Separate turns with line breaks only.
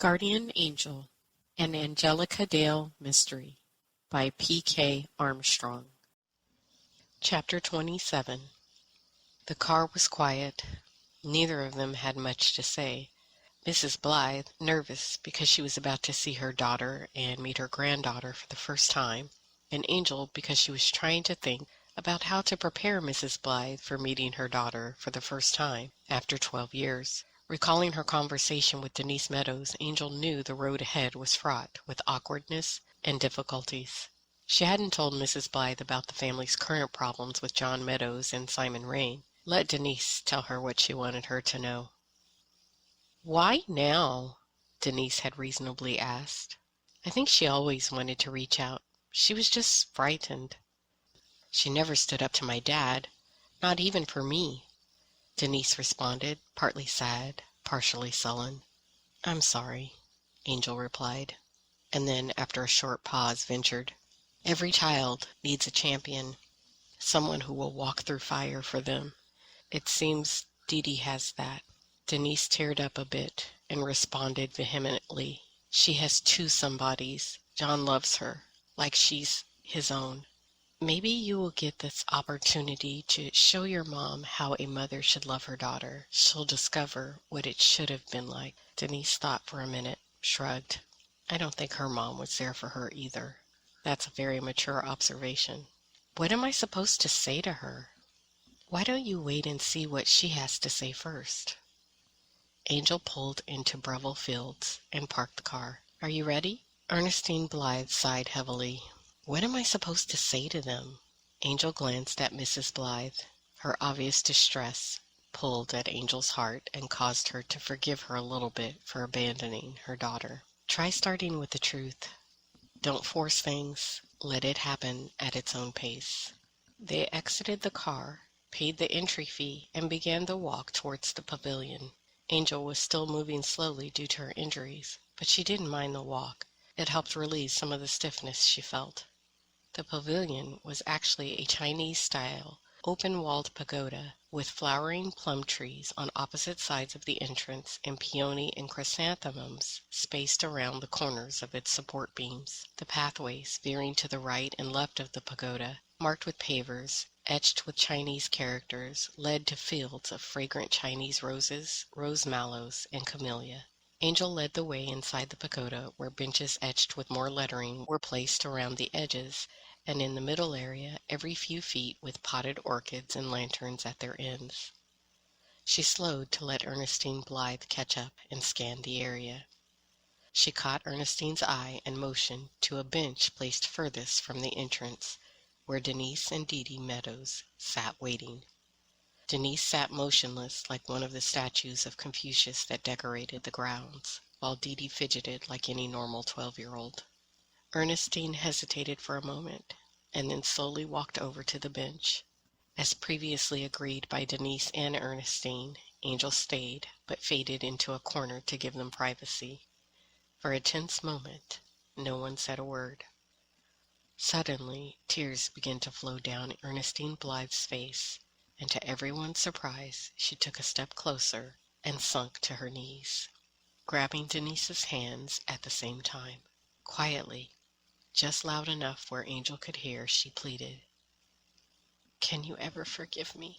Guardian Angel, an Angelica Dale mystery by P.K. Armstrong. Chapter 27. The car was quiet. Neither of them had much to say. Mrs. Blythe, nervous because she was about to see her daughter and meet her granddaughter for the first time, and Angel because she was trying to think about how to prepare Mrs. Blythe for meeting her daughter for the first time after 12 years. Recalling her conversation with Denise Meadows, Angel knew the road ahead was fraught with awkwardness and difficulties. She hadn't told Mrs. Blythe about the family's current problems with John Meadows and Simon Rain. Let Denise tell her what she wanted her to know. "Why now?" Denise had reasonably asked. I think she always wanted to reach out. She was just frightened. She never stood up to my dad, not even for me. Denise responded, partly sad, partially sullen. "I'm sorry," Angel replied, and then, after a short pause, ventured, "Every child needs a champion, someone who will walk through fire for them. It seems Dee Dee has that." Denise teared up a bit and responded vehemently, "She has two somebodies. John loves her, like she's his own. Maybe you will get this opportunity to show your mom how a mother should love her daughter. She'll discover what it should have been like." Denise thought for a minute, shrugged. "I don't think her mom was there for her either." "That's a very mature observation." "What am I supposed to say to her?" "Why don't you wait and see what she has to say first?" Angel pulled into Breville Fields and parked the car. "Are you ready?" Ernestine Blythe sighed heavily. "What am I supposed to say to them?" Angel glanced at Mrs. Blythe. Her obvious distress pulled at Angel's heart and caused her to forgive her a little bit for abandoning her daughter. "Try starting with the truth. Don't force things. Let it happen at its own pace." They exited the car, paid the entry fee, and began the walk towards the pavilion. Angel was still moving slowly due to her injuries, but she didn't mind the walk. It helped relieve some of the stiffness she felt. The pavilion was actually a Chinese-style, open-walled pagoda with flowering plum trees on opposite sides of the entrance and peony and chrysanthemums spaced around the corners of its support beams. The pathways, veering to the right and left of the pagoda, marked with pavers, etched with Chinese characters, led to fields of fragrant Chinese roses, rose mallows, and camellia. Angel led the way inside the pagoda, where benches etched with more lettering were placed around the edges, and in the middle area, every few feet, with potted orchids and lanterns at their ends. She slowed to let Ernestine Blythe catch up and scan the area. She caught Ernestine's eye and motioned to a bench placed furthest from the entrance, where Denise and Dee Dee Meadows sat waiting. Denise sat motionless like one of the statues of Confucius that decorated the grounds, while Dee Dee fidgeted like any normal 12-year-old. Ernestine hesitated for a moment, and then slowly walked over to the bench. As previously agreed by Denise and Ernestine, Angel stayed, but faded into a corner to give them privacy. For a tense moment, no one said a word. Suddenly, tears began to flow down Ernestine Blythe's face, and to everyone's surprise, she took a step closer and sunk to her knees, grabbing Denise's hands at the same time. Quietly, just loud enough where Angel could hear, she pleaded, "Can you ever forgive me?"